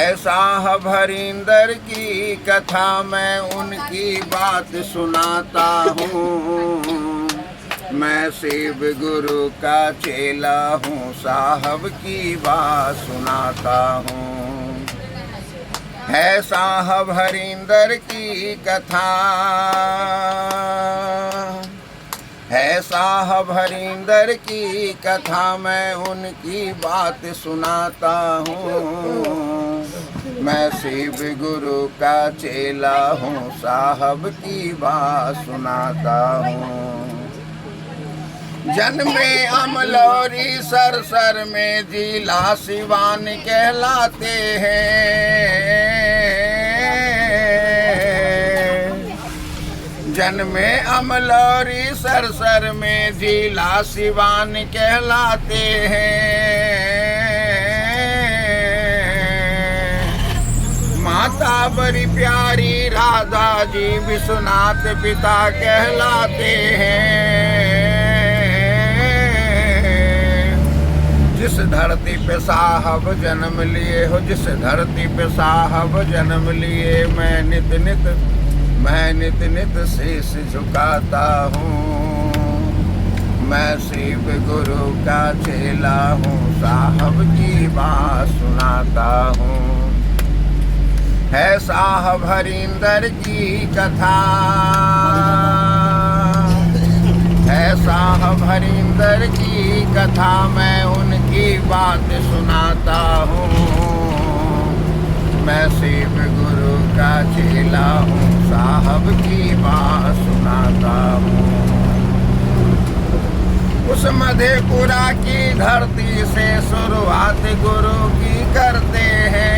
है साहब हरिंदर की कथा, मैं उनकी बात सुनाता हूँ। मैं शिव गुरु का चेला हूँ, साहब की बात सुनाता हूँ। है साहब हरिंदर की कथा, है साहब हरिंदर की कथा, मैं उनकी बात सुनाता हूँ। मैं शिव गुरु का चेला हूँ, साहब की बात सुनाता हूँ। जन्मे अमलौरी सरसर में, जिला सिवान कहलाते हैं। जन्मे अमलौरी सरसर में, जिला सिवान कहलाते हैं। माता बड़ी प्यारी राधा जी विश्वनाथ पिता कहलाते हैं। जिस धरती पे साहब जन्म लिए हो, जिस धरती पे साहब जन्म लिए, मैं नित नित शीश झुकाता हूँ। मैं शिव गुरु का चेला हूँ, साहब की बात सुनाता हूँ। है साहब हरिंदर की कथा, है साहब हरिंदर की कथा, मैं उनकी बात सुनाता हूँ। मैं शिव गुरु का चेला हूँ, साहब की बात सुनाता हूँ। उस मधेपुरा की धरती से शुरुआत गुरु की करते हैं।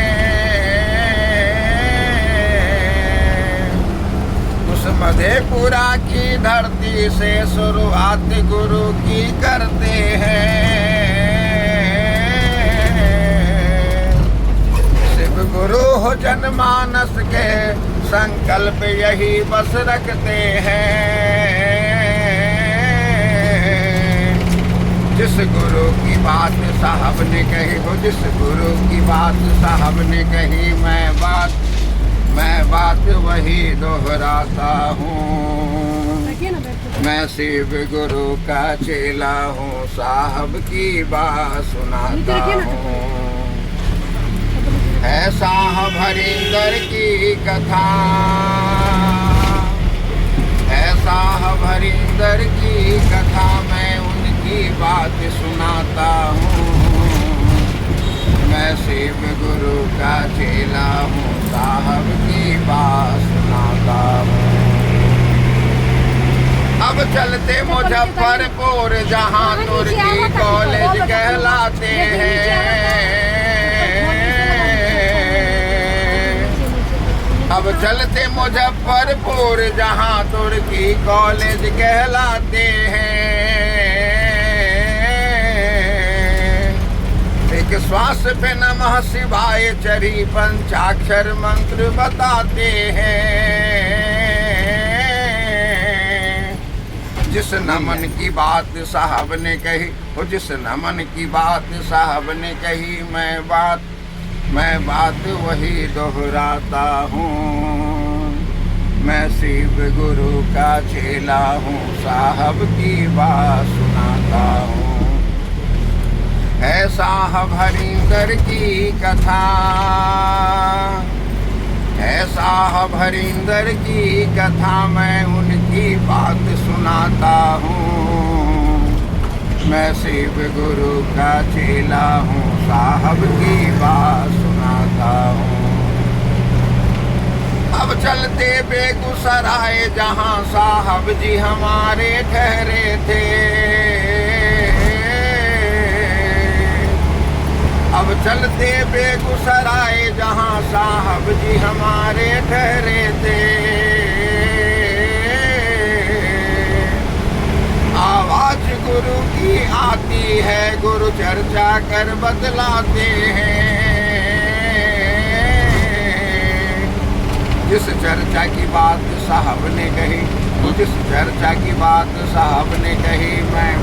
उस मधेपुरा की धरती से शुरुआत गुरु की करते हैं। शिव गुरु हो जनमानस के, संकल्प यही बस रखते हैं। जिस गुरु की बात साहब ने कही हो, जिस गुरु की बात साहब ने कही, मैं बात वही दोहराता हूँ। मैं शिव गुरु का चेला हूँ, साहब की बात सुनाता हूँ। है साहब हरिंदर की कथा, है साहब हरिंदर की कथा, मैं उनकी बात सुनाता हूँ। मैं शिव गुरु का चेला हूँ, साहब की बात सुनाता हूँ। अब चलते मुजफ्फरपुर, जहाँ तुर्की कॉलेज कहलाते हैं। अब चलते मुजफ्फरपुर, जहाँ तुर्की कॉलेज कहलाते हैं। एक श्वास पे नमः शिवाय चरी पंचाक्षर मंत्र बताते हैं। जिस नमन की बात साहब ने कही, वो जिस नमन की बात साहब ने कही, मैं बात वही दोहराता हूँ। मैं शिव गुरु का चेला हूँ, साहब की बात सुनाता हूँ। है साहब हरिंदर की कथा, है साहब हरिंदर की कथा, मैं उनकी बात सुनाता हूँ। मैं शिव गुरु का चेला हूँ, साहब की बात सुनाता हूँ। अब चलते बेगूसराय, जहाँ साहब जी हमारे ठहरे थे। अब चलते बेगूसराय, जहाँ साहब जी हमारे ठहरे थे। आवाज गुरु की आती है, गुरु चर्चा कर बतलाते हैं। जिस चर्चा की बात साहब ने कही, जिस चर्चा की बात साहब ने कही, मैं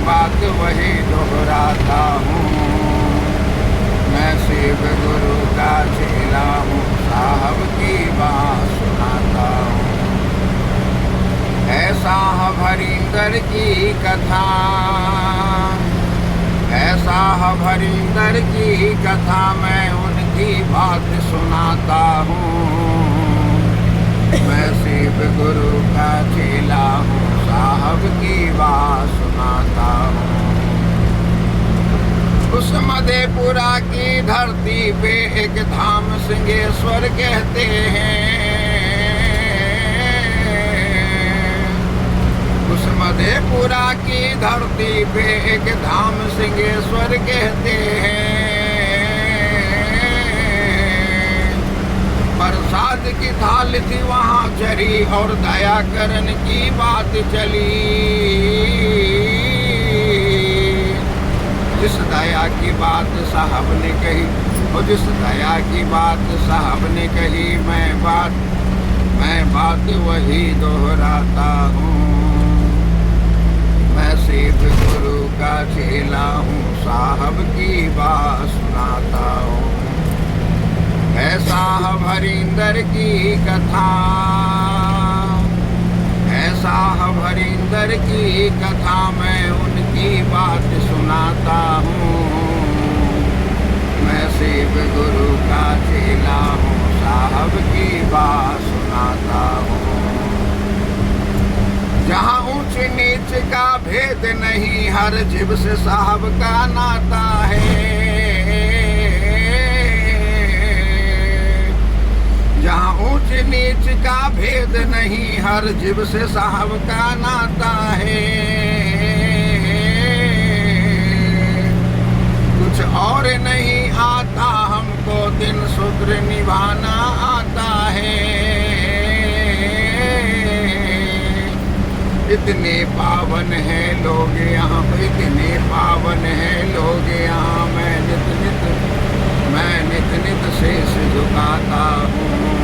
बात वही दोहराता हूँ। मैं शिव गुरु साहब की बात सुनाता हूँ। है साहब हरिंदर की कथा, है साहब हरिंदर की कथा, मैं उनकी बात सुनाता हूँ। मैं शिव गुरु का चेला हूँ, साहब की बात सुनाता हूँ। उस मधेपुरा की धरती पे एक धाम सिंहेश्वर कहते हैं। उस मधेपुरा की धरती पे एक धाम सिंहेश्वर कहते हैं। प्रसाद की थाल थी वहाँ चरी और दया करन की बात चली। जिस दया की बात साहब ने कही, और जिस दया की बात साहब ने कही, मैं बात वही दोहराता हूँ। मैं शिव गुरु का चेला हूँ, साहब की बात सुनाता हूँ। है साहब हरिंदर की कथा, है साहब हरिंदर की कथा, मैं उनकी बात सुनाता हूँ। मैं शिव गुरु का चेला हूँ, साहब की बात सुनाता हूँ। जहाँ ऊंच नीच का भेद नहीं, हर जीव से साहब का नाता है। जहाँ ऊंच नीच का भेद नहीं, हर जीव से साहब का नाता है। कुछ और नहीं आता हमको, दिन शुक्र निभाना आता है। इतने पावन हैं लोग यहाँ, इतने पावन हैं लोग यहाँ, मैं नित नित शेष झुकाता हूँ।